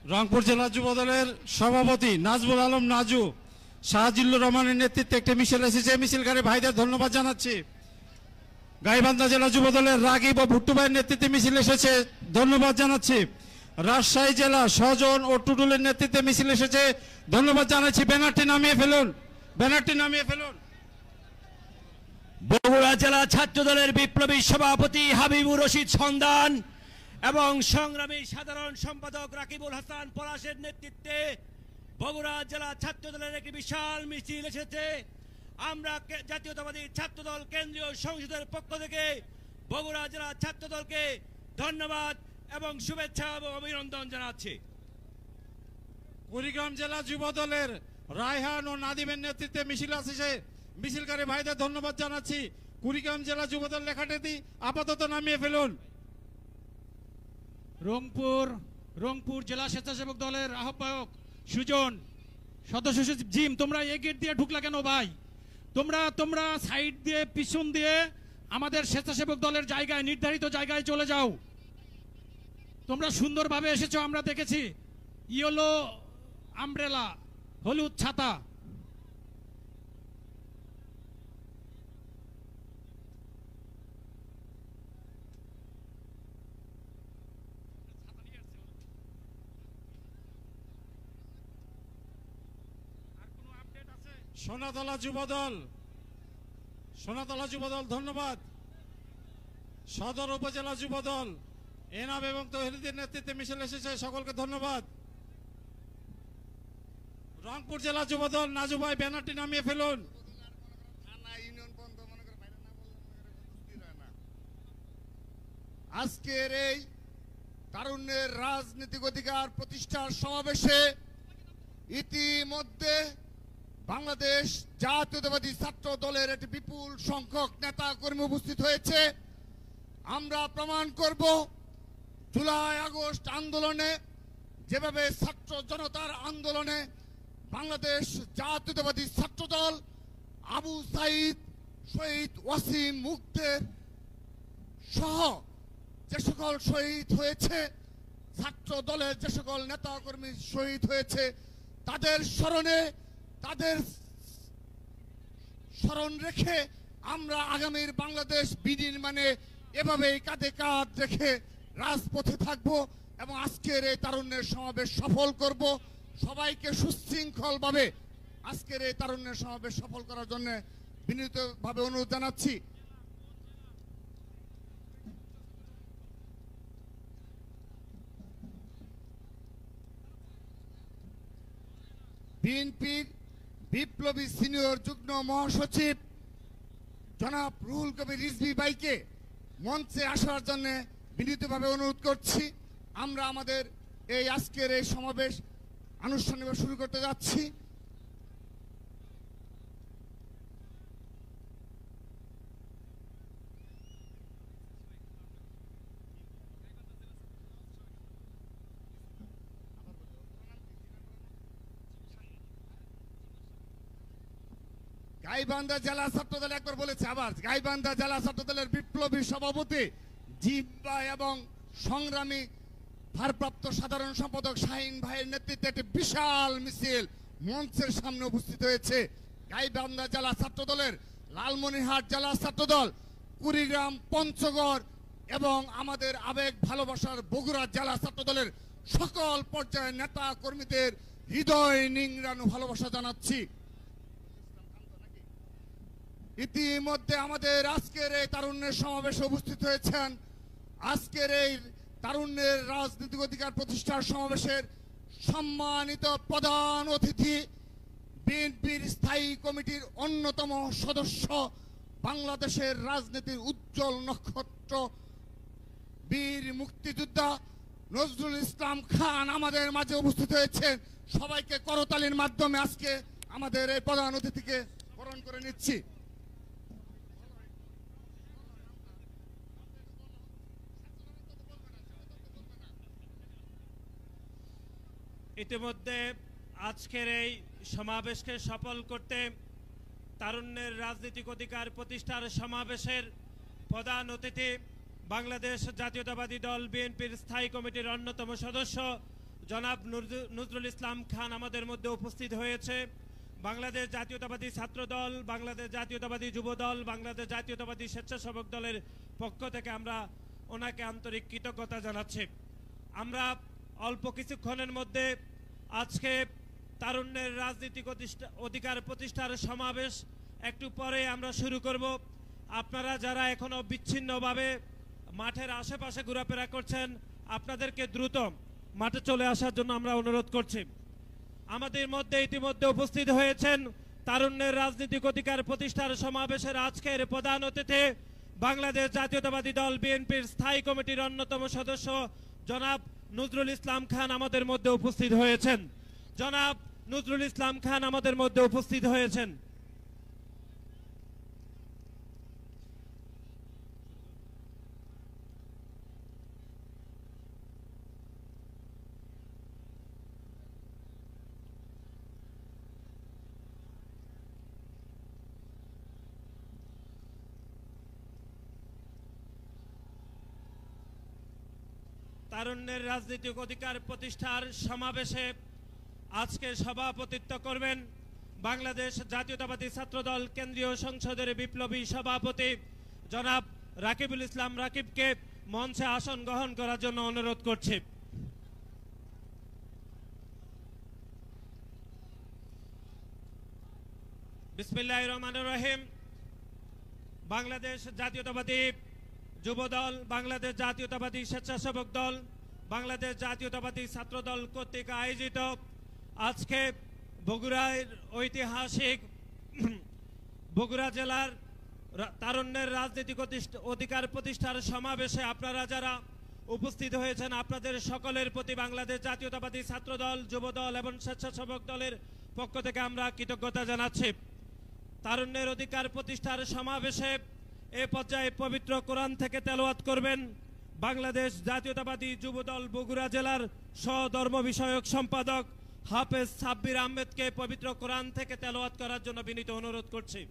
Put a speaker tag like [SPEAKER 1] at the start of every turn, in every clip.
[SPEAKER 1] রংপুর জেলা যুবদলের সভাপতি নাজমুল আলম নাজু শাহজিল্লুর রহমানের নেতৃত্বে একটি মিছিল এসেছে। মিছিলকারী ভাইদের ধন্যবাদ জানাচ্ছি। গাইবান্ধা জেলা যুবদলের রাগিব ও ভুট্টু ভাইয়ের নেতৃত্বে মিছিল এসেছে, ধন্যবাদ জানাচ্ছি। রাজশাহী জেলা সজন ও টুটুলের নেতৃত্বে মিছিল এসেছে, ধন্যবাদ জানাচ্ছি। ব্যানারটি নামিয়ে ফেলুন, ব্যানারটি নামিয়ে ফেলুন।
[SPEAKER 2] বগুড়া জেলা ছাত্র দলের বিপ্লবী সভাপতি হাবিবুর রশিদ সন্ধান এবং সংগ্রামী সাধারণ সম্পাদক রাকিবুল হাসান পলাশের নেতৃত্বে বগুড়া জেলা ছাত্র দলের একটি বিশাল মিছিল এসেছে। আমরা জাতীয়তাবাদী ছাত্র দল কেন্দ্রীয় সংসদের পক্ষ থেকে বগুড়া জেলা ছাত্র দলকে ধন্যবাদ এবং শুভেচ্ছা এবং অভিনন্দন জানাচ্ছি।
[SPEAKER 1] কুড়িগ্রাম জেলা যুবদলের রায়হান ও নাদিমের নেতৃত্বে মিছিল আসছে, মিছিলকারী ভাইদের ধন্যবাদ জানাচ্ছি। কুড়িগ্রাম জেলা যুবদল লেখাটি আপাতত নামিয়ে ফেলুন।
[SPEAKER 3] রংপুর জেলা স্বেচ্ছাসেবক দলের আহ্বায়ক সুজন, সদস্য সচিব জিম, তোমরা এই গেট দিয়ে ঢুকলা কেন ভাই? তোমরা সাইড দিয়ে পিছন দিয়ে আমাদের স্বেচ্ছাসেবক দলের জায়গায়, নির্ধারিত জায়গায় চলে যাও। তোমরা সুন্দরভাবে এসেছো, আমরা দেখেছি। ইয়েলো আমব্রেলা, হলুদ ছাতা।
[SPEAKER 1] সোনাতলা যুবদল ধন্যবাদ। সদর উপজেলা যুবদল এনাব এবং তৌহিদের নেতৃত্বে মিছিল এসেছে, সকলকে ধন্যবাদ। রংপুর জেলা যুবদল নাজু ভাই ব্যানারটি নামিয়ে ফেলুন।
[SPEAKER 4] আজকের এই তারুণ্যের রাজনৈতিক অধিকার প্রতিষ্ঠার সমাবেশে ইতিমধ্যে বাংলাদেশ জাতীয়তাবাদী ছাত্র দলের একটি বিপুল সংখ্যক নেতা কর্মী উপস্থিত হয়েছে। আমরা প্রমাণ করব জুলাই আগস্ট আন্দোলনে যেভাবে ছাত্র জনতার আন্দোলনে বাংলাদেশ জাতীয়তাবাদী ছাত্র দল আবু সাইদ, শহীদ ওয়াসিম মুগ্ধের সহ যে সকল শহীদ হয়েছে, ছাত্র দলের যে সকল নেতা কর্মী শহীদ হয়েছে, তাদের স্মরণ রেখে আমরা আগামীর বাংলাদেশ বিনির্মাণে এভাবেই কাঁধে কাঁধ রেখে রাজপথে থাকব এবং আজকের এই তারুণ্যের সমাবেশ সফল করব। সবাইকে সুশৃঙ্খলভাবে আজকের এই তারুণ্যের সমাবেশ সফল করার জন্য বিনীতভাবে অনুরোধ জানাচ্ছি। বিএনপির বিপ্লবী সিনিয়র যুগ্ম মহাসচিব জনাব রুহুল কবির রিজভী ভাইকে মঞ্চে আসার জন্য বিনীতভাবে অনুরোধ করছি। আমরা আমাদের এই আজকের এই সমাবেশ আনুষ্ঠানিকভাবে শুরু করতে যাচ্ছি। গাইবান্ধা জেলা ছাত্র দল, একবার বলেছে আবার, গাইবান্ধা জেলা ছাত্র দলের বিপ্লবী সভাপতি জিব্বা এবং সংগ্রামী ভারপ্রাপ্ত সাধারণ সম্পাদক শাহিন ভাইয়ের নেতৃত্বে একটি বিশাল মিছিল মঞ্চের সামনে উপস্থিত হয়েছে। গাইবান্ধা জেলা ছাত্র দলের, লালমনিরহাট জেলা ছাত্র দল, কুড়িগ্রাম, পঞ্চগড় এবং আমাদের আবেগ ভালোবাসার বগুড়া জেলা ছাত্র দলের সকল পর্যায়ের নেতা কর্মীদের হৃদয় নিংড়ানো ভালোবাসা জানাচ্ছি। ইতিমধ্যে আমাদের আজকের এই তারুণ্যের সমাবেশে উপস্থিত হয়েছেন আজকের এই তারুণ্যের রাজনৈতিক অধিকার প্রতিষ্ঠার সমাবেশের সম্মানিত প্রধান অতিথি, বিএনপির স্থায়ী কমিটির অন্যতম সদস্য, বাংলাদেশের রাজনীতির উজ্জ্বল নক্ষত্র, বীর মুক্তিযোদ্ধা নজরুল ইসলাম খান আমাদের মাঝে উপস্থিত হয়েছেন। সবাইকে করতালির মাধ্যমে আজকে আমাদের এই প্রধান অতিথিকে বরণ করে নিচ্ছি।
[SPEAKER 2] ইতিমধ্যে আজকের এই সমাবেশকে সফল করতে তারুণ্যের রাজনৈতিক অধিকার প্রতিষ্ঠার সমাবেশের প্রধান অতিথি, বাংলাদেশ জাতীয়তাবাদী দল বিএনপির স্থায়ী কমিটির অন্যতম সদস্য জনাব নজরুল ইসলাম খান আমাদের মধ্যে উপস্থিত হয়েছে। বাংলাদেশ জাতীয়তাবাদী ছাত্র দল, বাংলাদেশ জাতীয়তাবাদী যুব দল, বাংলাদেশ জাতীয়তাবাদী স্বেচ্ছাসেবক দলের পক্ষ থেকে আমরা ওনাকে আন্তরিক কৃতজ্ঞতা জানাচ্ছি। আমরা অল্প কিছুক্ষণের মধ্যে আজকে তারুণ্যের রাজনীতিক অধিকার প্রতিষ্ঠার সমাবেশ একটু পরে আমরা শুরু করব। আপনারা যারা এখনো বিচ্ছিন্নভাবে মাঠের আশেপাশে ঘোরাফেরা করছেন, আপনাদেরকে দ্রুত মাঠে চলে আসার জন্য আমরা অনুরোধ করছি। আমাদের মধ্যে ইতিমধ্যে উপস্থিত হয়েছেন তারুণ্যের রাজনৈতিক অধিকার প্রতিষ্ঠার সমাবেশের আজকের প্রধান অতিথি বাংলাদেশ জাতীয়তাবাদী দল বিএনপির স্থায়ী কমিটির অন্যতম সদস্য জনাব নজরুল ইসলাম খান আমাদের মধ্যে উপস্থিত হয়েছেন। জনাব নজরুল ইসলাম খান আমাদের মধ্যে উপস্থিত হয়েছেন। তারুণ্যের রাজনৈতিক অধিকার প্রতিষ্ঠার সমাবেশে আজকে সভাপতিত্ব করবেন বাংলাদেশ জাতীয়তাবাদী ছাত্রদল কেন্দ্রীয় সংসদের বিপ্লবী সভাপতি জনাব রাকিবুল ইসলাম রাকিবকে মঞ্চে আসন গ্রহণ করার জন্য অনুরোধ করছি। বিসমিল্লাহির রহমানির রহিম। বাংলাদেশ জাতীয়তাবাদী যুব দল, বাংলাদেশ জাতীয়তাবাদী স্বেচ্ছাসেবক দল, বাংলাদেশ জাতীয়তাবাদী ছাত্র দল কর্তৃক আয়োজিত আজকে বগুড়ার ঐতিহাসিক বগুড়া জেলার তারুণ্যের রাজনৈতিক অধিকার প্রতিষ্ঠার সমাবেশে আপনারা যারা উপস্থিত হয়েছেন, আপনাদের সকলের প্রতি বাংলাদেশ জাতীয়তাবাদী ছাত্র দল, যুব দল এবং স্বেচ্ছাসেবক দলের পক্ষ থেকে আমরা কৃতজ্ঞতা জানাচ্ছি। তারুণ্যের অধিকার প্রতিষ্ঠার সমাবেশে এ পর্যায়ে পবিত্র কোরআন থেকে তেলাওয়াত করবেন বাংলাদেশ জাতীয়তাবাদী যুবদল বগুড়া জেলার সহধর্ম বিষয়ক সম্পাদক হাফেজ সাব্বির আহমেদকে পবিত্র কোরআন থেকে তেলাওয়াত করার জন্য বিনীত অনুরোধ করছি।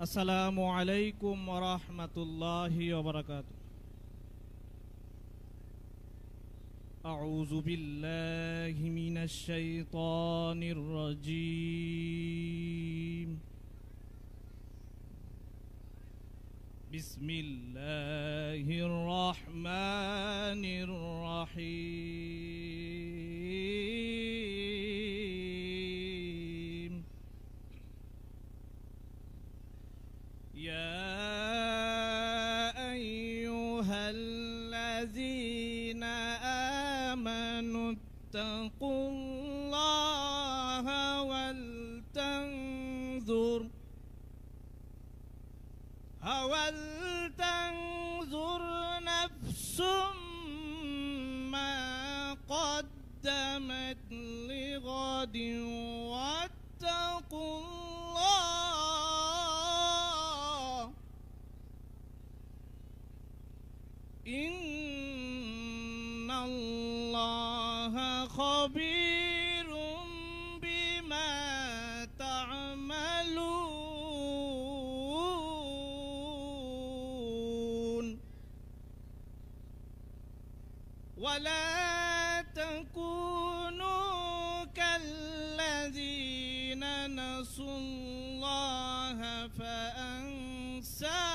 [SPEAKER 5] আসসালামু আলাইকুম ওয়া রাহমাতুল্লাহি ওয়া বারাকাতুহু। أعوذ بالله من الشيطان الرجيم. بسم الله الرحمن الرحيم. يا أيها الذين آمنوا اتقوا الله ولتنظر نفس ما قدمت لغد واتقوا الله إن الله خبير بما تعملون ولا تكونوا كالذين نسوا الله فأنساهم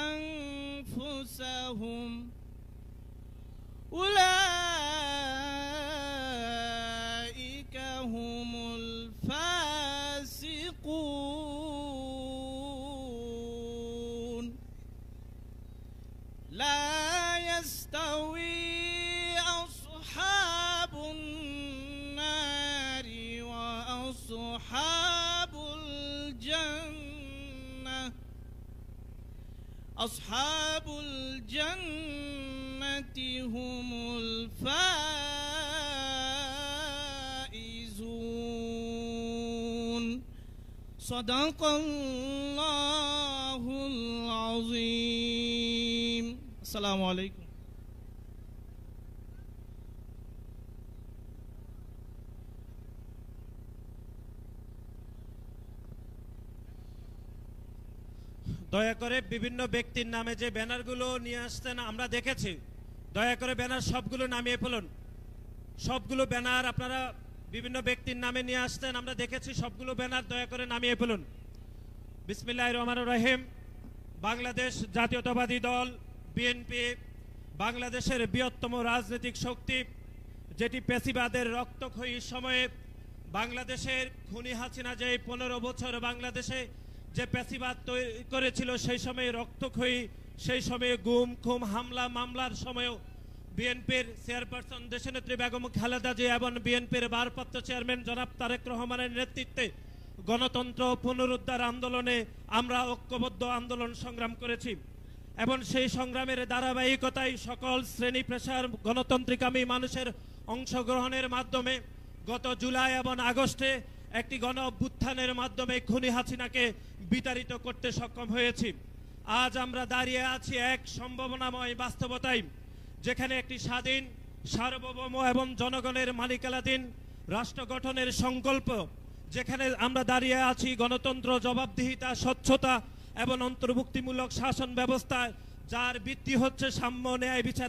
[SPEAKER 5] أنفسهم أولئك هم الفاسقون لا يستوي أصحاب النار وأصحاب الجنة أصحاب الجنة هم الفائزون صدق الله العظيم. السلام عليكم.
[SPEAKER 6] দয়া করে বিভিন্ন ব্যক্তির নামে যে ব্যানারগুলো নিয়ে আসতেন আমরা দেখেছি, দয়া করে ব্যানার সবগুলো নামিয়ে ফেলুন। সবগুলো ব্যানার আপনারা বিভিন্ন ব্যক্তির নামে নিয়ে আসতেন আমরা দেখেছি, সবগুলো ব্যানার দয়া করে নামিয়ে ফেলুন। বিসমিল্লাহির রহমানির রহিম। বাংলাদেশ জাতীয়তাবাদী দল বিএনপি বাংলাদেশের বৃহত্তম রাজনৈতিক শক্তি, যেটি পেশিবাদের রক্তক্ষয়ী সময়ে বাংলাদেশের খুনি হাসিনা যে 15 বছর বাংলাদেশে যে পেশিবাদ তৈরি করেছিল, সেই সময়ে রক্তক্ষয়ী, সেই সময়ে গুম খুম হামলা মামলার সময়ও বিএনপির চেয়ারপারসন দেশনেত্রী বেগম খালেদা জিয়া এবং বিএনপির ভারপ্রাপ্ত চেয়ারম্যান জনাব তারেক রহমানের নেতৃত্বে গণতন্ত্র পুনরুদ্ধার আন্দোলনে আমরা ঐক্যবদ্ধ আন্দোলন সংগ্রাম করেছি এবং সেই সংগ্রামের ধারাবাহিকতায় সকল শ্রেণী পেশার গণতন্ত্রিকামী মানুষের অংশগ্রহণের মাধ্যমে গত জুলাই এবং আগস্টে একটি গণ অভ্যুত্থানের মাধ্যমে খুনি হাসিনাকে বিতাড়িত করতে সক্ষম হয়েছি। আজ আমরা দাঁড়িয়ে আছি এক সম্ভাবনাময় বাস্তবতায়, যেখানে একটি স্বাধীন সার্বভৌম এবং জনগণের মালিকানাধীন রাষ্ট্র গঠনের সংকল্প, যেখানে আমরা দাঁড়িয়ে আছি গণতন্ত্র, জবাবদিহিতা, স্বচ্ছতা এবং অন্তর্ভুক্তিমূলক শাসন ব্যবস্থা, যার ভিত্তি হচ্ছে সাম্য, ন্যায়, বিচার